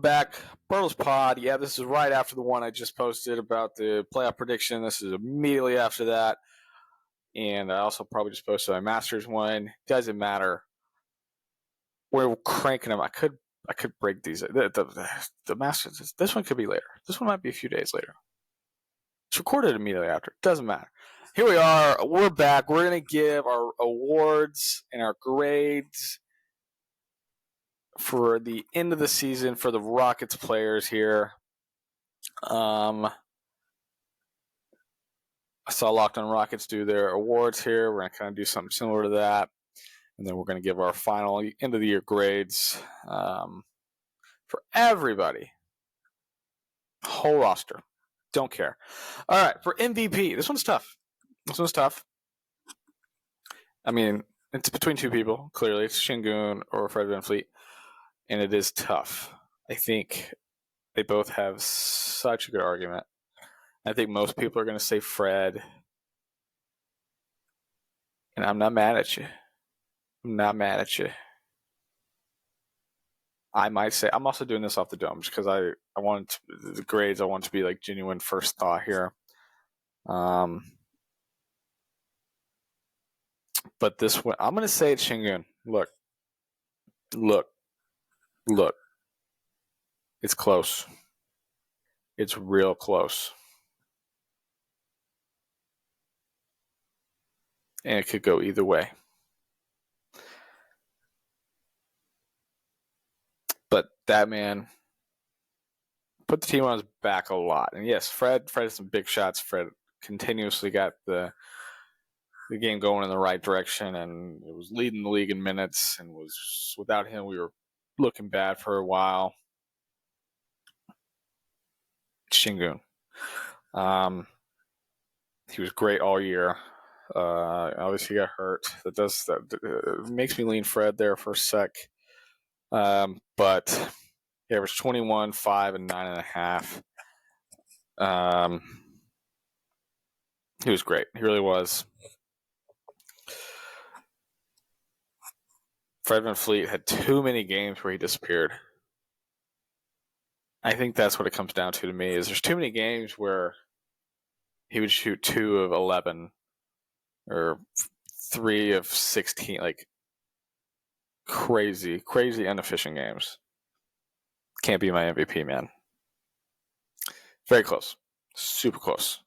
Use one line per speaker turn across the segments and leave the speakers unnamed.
Back, Pirtle's Pod. Yeah, this is right after the one I just posted about the playoff prediction. This is immediately after that. And I also probably just posted my Masters one. Doesn't matter. We're cranking them. I could break these. The Masters, this one could be later. This one might be a few days later. It's recorded immediately after. Doesn't matter. Here we are. We're back. We're going to give our awards and our grades for the end of the season for the Rockets players here. I saw Locked on Rockets do their awards here. We're going to kind of do something similar to that. And then we're going to give our final end of the year grades for everybody. Whole roster. Don't care. All right, for MVP. This one's tough. I mean, it's between two people, clearly. It's Şengün or Fred VanVleet. And it is tough. I think they both have such a good argument. I think most people are going to say Fred. And I'm not mad at you. I might say, I'm also doing this off the dome just because I want the grades, I want to be like genuine first thought here. But this one, I'm going to say it's Şengün. Look. It's close. It's real close. And it could go either way. But that man put the team on his back a lot. And yes, Fred had some big shots. Fred continuously got the game going in the right direction, and it was leading the league in minutes, and was without him we were looking bad for a while. Şengün. He was great all year. Obviously, he got hurt. That makes me lean Fred there for a sec. But he averaged 21, 5, and 9.5. He was great. He really was. Fred VanVleet had too many games where he disappeared. I think that's what it comes down to me, is there's too many games where he would shoot 2 of 11 or 3 of 16, like crazy inefficient games. Can't be my MVP, man. Very close. Super close.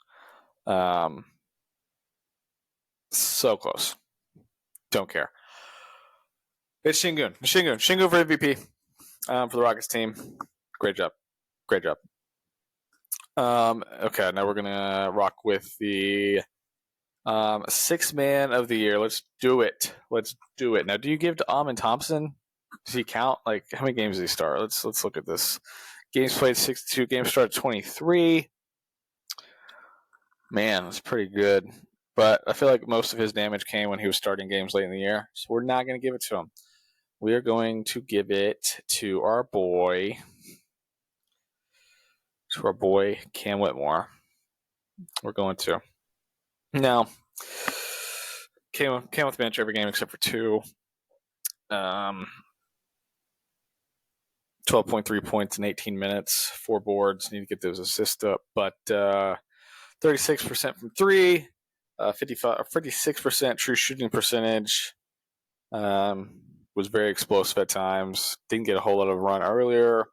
So close. Don't care. It's Şengün. Şengün for MVP for the Rockets team. Great job. Okay, now we're going to rock with the sixth man of the year. Let's do it. Now, do you give to Amin Thompson? Does he count? Like, how many games does he start? Let's look at this. Games played 62. Games started 23. Man, that's pretty good. But I feel like most of his damage came when he was starting games late in the year. So we're not going to give it to him. We are going to give it to our boy Cam Whitmore. We're going to. Now, came with bench every game except for 2. 12.3 points in 18 minutes, 4 boards. Need to get those assists up. But 36% from 3, 56% true shooting percentage. Was very explosive at times. Didn't get a whole lot of run earlier,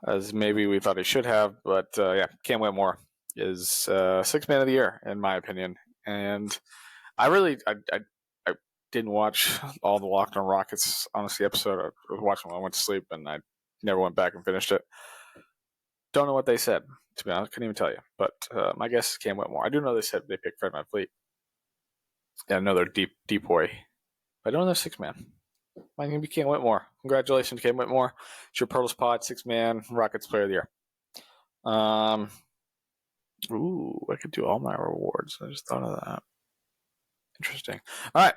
as maybe we thought he should have. But yeah, Cam Whitmore is sixth man of the year, in my opinion. And I didn't watch all the Locked on Rockets, honestly, episode. I was watching when I went to sleep, and I never went back and finished it. Don't know what they said, to be honest. Couldn't even tell you. But my guess is Cam Whitmore. I do know they said they picked Fred VanVleet. Yeah, another deep boy. I don't know they're six man. Might even be Cam Whitmore. Congratulations, Cam Whitmore. It's your Pirtle's Pod, 6-man Rockets Player of the Year. I could do all my rewards. I just thought of that. Interesting. All right.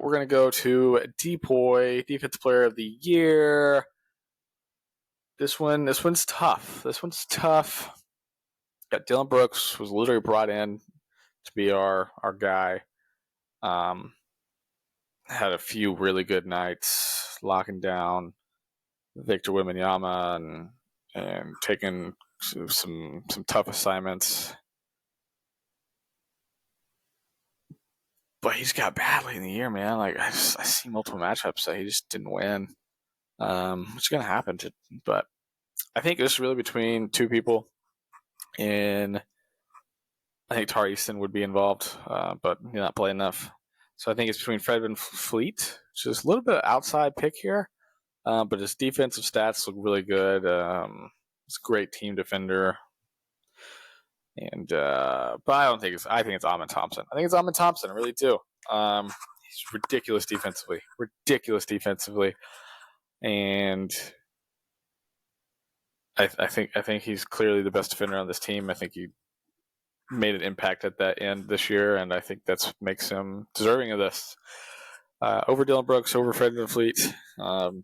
We're going to go to Depoy, Defensive Player of the Year. This one's tough. Got Dylan Brooks, was literally brought in to be our guy. Had a few really good nights, locking down Victor Wembanyama and taking some tough assignments. But he's got bad late in the year, man. Like I see multiple matchups that he just didn't win. What's going to happen but I think this is really between two people. And I think Tari Easton would be involved, but he's not playing enough. So I think it's between Fred VanVleet, which is a little bit of outside pick here, but his defensive stats look really good. He's a great team defender. And but I don't think I think it's Amen Thompson. I think it's Amen Thompson. I really do. He's ridiculous defensively, and I think he's clearly the best defender on this team. I think he made an impact at that end this year, and I think that's makes him deserving of this. Over Dylan Brooks, over Fred VanVleet.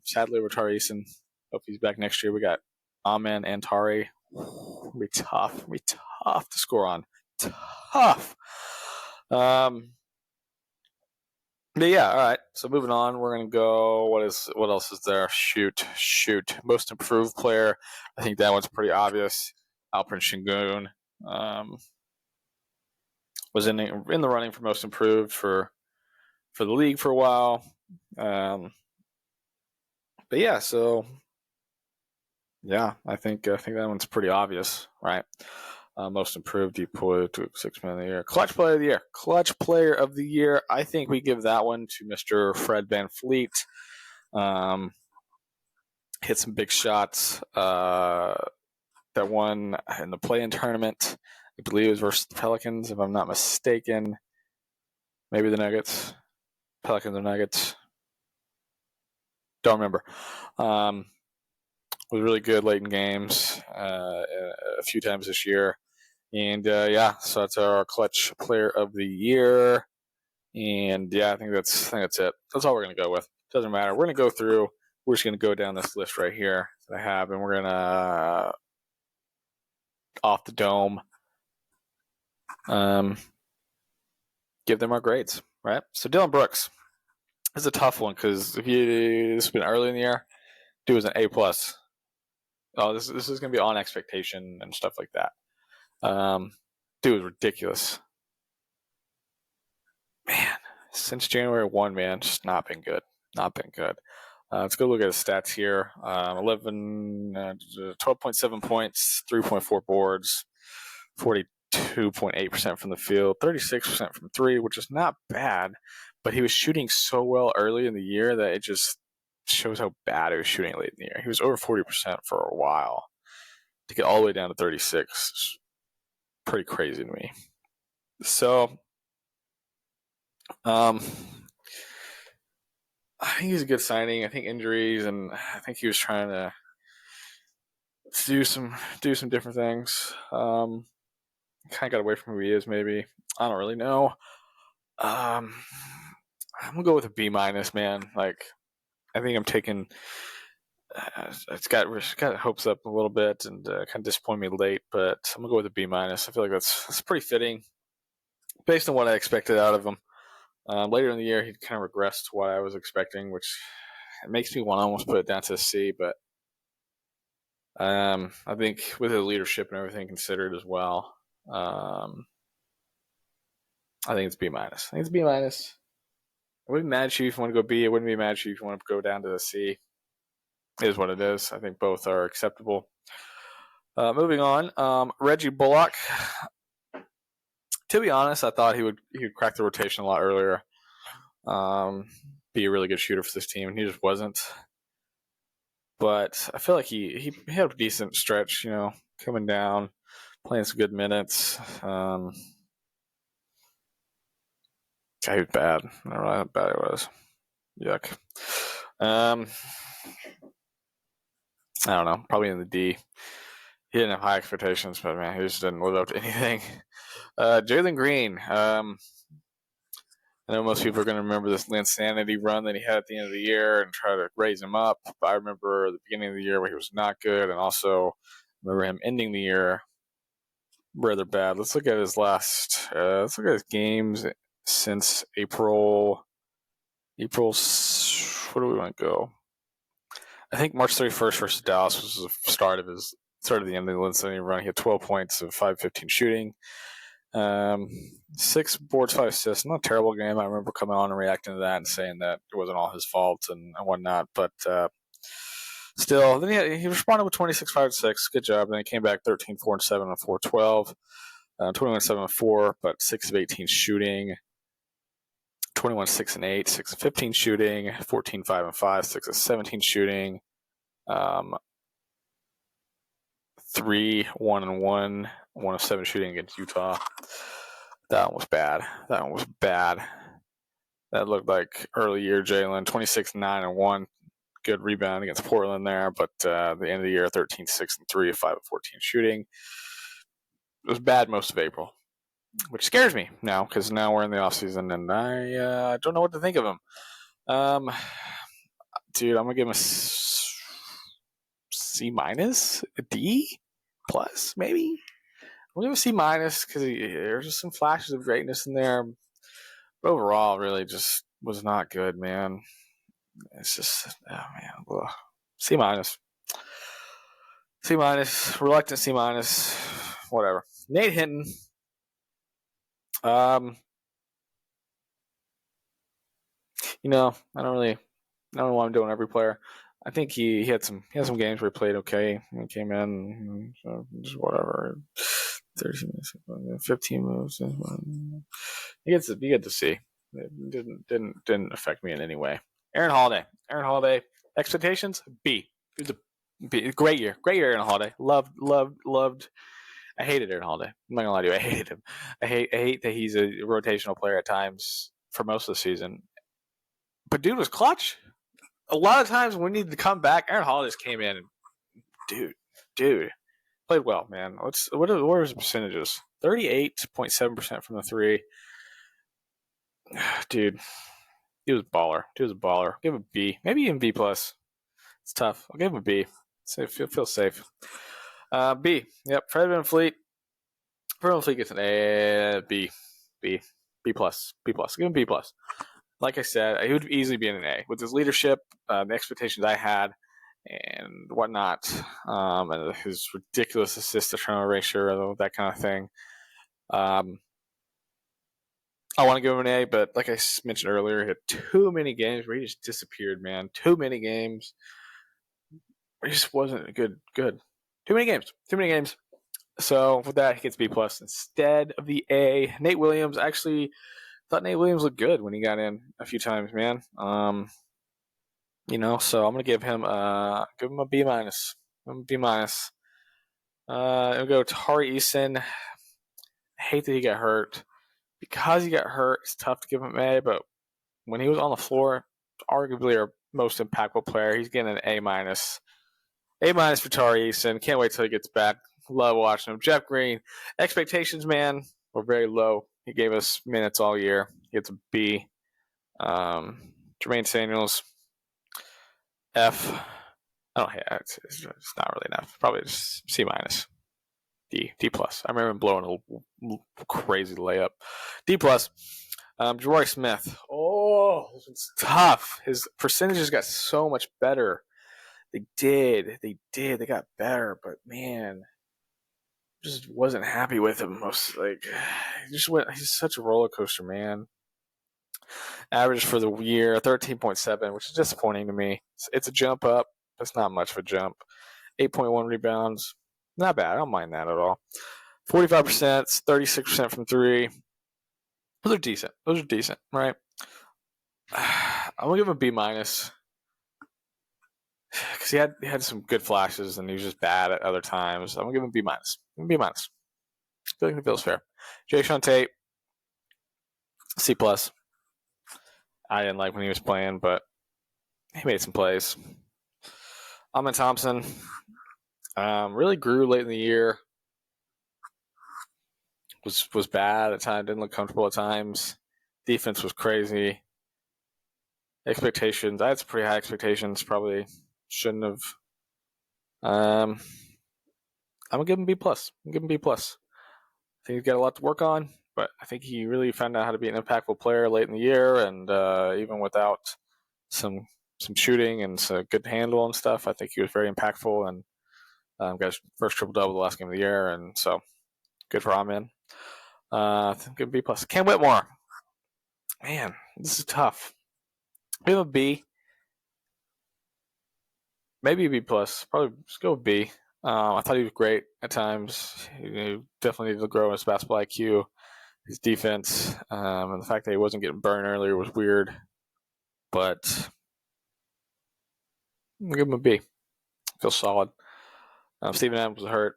Sadly, over Tari Eason. Hope he's back next year. We got Amen and Tari. It'll be tough. It'll be tough to score on. Tough. But yeah, all right. So moving on, we're gonna go. What else is there? Shoot. Most improved player. I think that one's pretty obvious. Alperen Sengun was in the running for most improved for the league for a while. But yeah, so yeah, I think that one's pretty obvious, right? Most improved, deployed to 6 man of the year. Clutch player of the year. I think we give that one to Mr. Fred VanVleet. Hit some big shots. That one in the play-in tournament, I believe it was versus the Pelicans, if I'm not mistaken. Maybe the Nuggets. Pelicans or Nuggets. Don't remember. Was really good late in games a few times this year. And yeah, so that's our clutch player of the year. And yeah, I think that's it. That's all we're gonna go with. Doesn't matter. We're gonna go through. We're just gonna go down this list right here that I have, and we're gonna off the dome, give them our grades. Right. So Dylan Brooks is a tough one because if it's been early in the year, dude was an A+. Oh, this is gonna be on expectation and stuff like that. Dude was ridiculous. Man, since January 1, man, just not been good. Let's go look at his stats here. 12.7 points, 3.4 boards, 42.8% from the field, 36% from three, which is not bad. But he was shooting so well early in the year that it just shows how bad he was shooting late in the year. He was over 40% for a while. To get all the way down to 36 is pretty crazy to me. So, I think he's a good signing. I think injuries, and I think he was trying to do some different things. Kind of got away from who he is, maybe. I don't really know. I'm gonna go with a B-, man. Like, I think I'm taking. It's got hopes up a little bit and kind of disappointed me late, but I'm gonna go with a B-. I feel like that's pretty fitting, based on what I expected out of him. Later in the year, he kind of regressed to what I was expecting, which it makes me want to almost put it down to a C. But I think with his leadership and everything considered as well, I think it's B-. I think it's B-. I wouldn't be mad at you if you want to go B. I wouldn't be mad at you if you want to go down to the C. It is what it is. I think both are acceptable. Moving on, Reggie Bullock. To be honest, I thought he would crack the rotation a lot earlier. Be a really good shooter for this team, and he just wasn't. But I feel like he had a decent stretch, coming down, playing some good minutes. Guy was bad. I don't know how bad it was. Yuck. I don't know. Probably in the D. He didn't have high expectations, but man, he just didn't live up to anything. Jalen Green. I know most people are going to remember this Linsanity run that he had at the end of the year and try to raise him up. But I remember the beginning of the year where he was not good, and also remember him ending the year rather bad. Let's look at his let's look at his games since April. Where do we want to go? I think March 31st versus Dallas was the start of the end of the Lindsay run. He had 12 points of 5-15 shooting. 6 boards, 5 assists. Not a terrible game. I remember coming on and reacting to that and saying that it wasn't all his fault and whatnot. But still, then he responded with 26, 5, 6. Good job. Then he came back 13, 4, and 7, and 4, 12. 21, 7, and 4, but 6 of 18 shooting. 21, 6, and 8, 6 of 15 shooting. 14, 5, and 5, 6 of 17 shooting. 3, 1, and 1, 1 of 7 shooting against Utah. That one was bad. That looked like early year Jalen. 26, 9, and 1. Good rebound against Portland there, but the end of the year, 13, 6, and 3, 5 of 14 shooting. It was bad most of April, which scares me now because now we're in the offseason and I don't know what to think of him. Dude, I'm going to give him a C minus, a D plus, maybe. I'm going to give him a C minus because there's just some flashes of greatness in there. But overall, really just was not good, man. It's just, oh man, ugh. C minus. C minus, reluctant C minus, whatever. Nate Hinton. I don't really want him doing every player. I think he had some games where he played okay. He came in, so just whatever. 13 minutes, 15 moves. You get to see. It didn't affect me in any way. Aaron Holiday. Expectations B. It was a B. Great year, Aaron Holiday. Loved. I hated Aaron Holiday. I'm not gonna lie to you. I hated him. I hate that he's a rotational player at times for most of the season. But dude was clutch. A lot of times when we needed to come back, Aaron Holiday just came in and dude played well, man. What are his percentages? 38.7% from the three. Dude, he was a baller. Give him a B, maybe even B plus. It's tough. I'll give him a B. Feel safe. B. Yep. Fred VanVleet. Fred VanVleet gets an A. B plus. Give him B plus. Like I said, he would easily be in an A with his leadership, the expectations I had, and whatnot, and his ridiculous assist to turnover ratio, that kind of thing. I want to give him an A, but like I mentioned earlier, he had too many games where he just disappeared, man. Too many games. He just wasn't good. Too many games. So with that, he gets B plus instead of the A. Nate Williams, actually thought Nate Williams looked good when he got in a few times, man. So I'm gonna give him a B minus. B minus. I'll go Tari Eason. I hate that he got hurt. Because he got hurt, it's tough to give him an A, but when he was on the floor, arguably our most impactful player, he's getting an A minus. A minus for Tari Eason. Can't wait till he gets back. Love watching him. Jeff Green. Expectations, man, were very low. He gave us minutes all year. He gets a B. Jermaine Samuels. F. I don't hate it. It's not really enough. Probably just C minus. D plus. I remember him blowing a crazy layup. D plus. Jabari Smith. Oh, it's tough. His percentages got so much better. They did. They got better, but man, just wasn't happy with him. He's such a roller coaster, man. Average for the year 13.7, which is disappointing to me. It's a jump up. That's not much of a jump. 8.1 rebounds. Not bad. I don't mind that at all. 45%, 36% from three. Those are decent, right? I'm gonna give him a B minus because he had some good flashes and he was just bad at other times. I'm gonna give him B minus. B minus. I think it feels fair. Jae'Sean Tate, C plus. I didn't like when he was playing, but he made some plays. Amen Thompson really grew late in the year. Was bad at times. Didn't look comfortable at times. Defense was crazy. Expectations. I had some pretty high expectations. Probably shouldn't have. I'm gonna give him B plus. I think he's got a lot to work on, but I think he really found out how to be an impactful player late in the year, and even without some some shooting and some good handle and stuff. I think he was very impactful and got his first triple-double the last game of the year, and so good for him, man. I think it'd be plus. Cam Whitmore. Man, this is tough. We have a B. Maybe a B plus. Probably just go with B. I thought he was great at times. He definitely needed to grow his basketball IQ, his defense, and the fact that he wasn't getting burned earlier was weird. But I'm gonna give him a B. Feels solid. Steven Adams was hurt.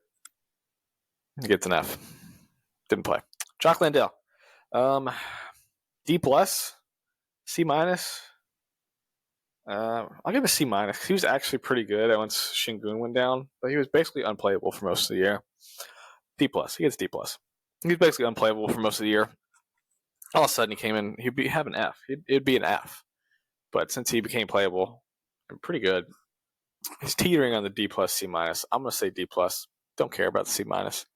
He gets an F. Didn't play. Jock Landale. D plus, C minus. I'll give a C minus. He was actually pretty good once Shingun went down, but he was basically unplayable for most of the year. D plus. He gets D plus. He was basically unplayable for most of the year. All of a sudden, he came in. He'd have an F. It'd be an F. But since he became playable, pretty good. He's teetering on the D plus, C minus. I'm gonna say D plus. Don't care about the C minus.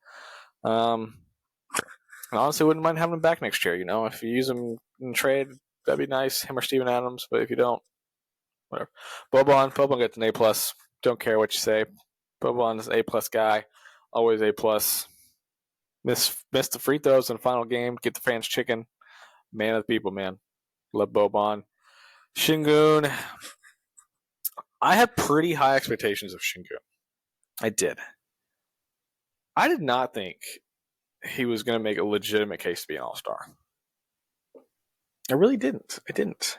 Honestly, wouldn't mind having him back next year. If you use him in trade, that'd be nice. Him or Steven Adams. But if you don't, whatever. Boban gets an A plus. Don't care what you say. Boban is an A plus guy. Always A plus. Missed the free throws in the final game. Get the fans chicken. Man of the people, man. Love Boban. Shingun. I had pretty high expectations of Shingun. I did. I did not think he was going to make a legitimate case to be an all-star. I really didn't. I didn't.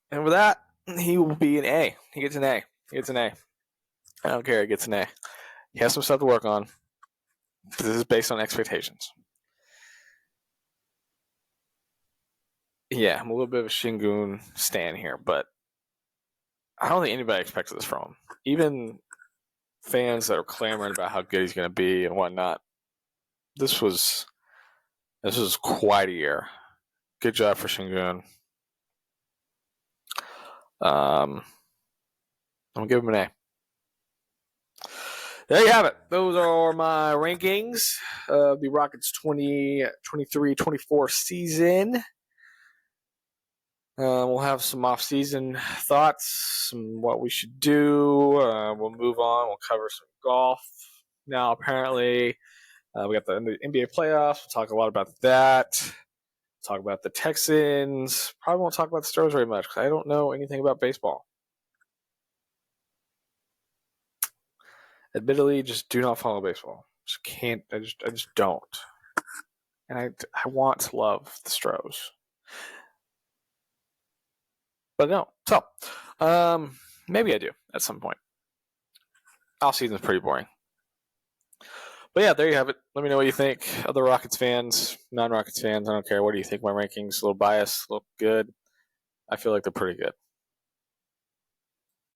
And with that, he will be an A. He gets an A. I don't care. He gets an A. He has some stuff to work on. This is based on expectations. Yeah, I'm a little bit of a Shingun stan here, but I don't think anybody expects this from him. Even fans that are clamoring about how good he's going to be and whatnot. This was quite a year. Good job for Shingun. I'm gonna give him an A. There you have it. Those are my rankings of the Rockets 2023-24 season. We'll have some off-season thoughts, what we should do. We'll move on. We'll cover some golf. Now, apparently, we got the NBA playoffs. We'll talk a lot about that. Talk about the Texans. Probably won't talk about the Stros very much because I don't know anything about baseball. Admittedly, just do not follow baseball. Just can't. I just don't. And I want to love the Stros. But no. So, maybe I do at some point. Off season's pretty boring. But yeah, there you have it. Let me know what you think. Other Rockets fans, non-Rockets fans, I don't care. What do you think? My rankings, a little biased, a little good. I feel like they're pretty good.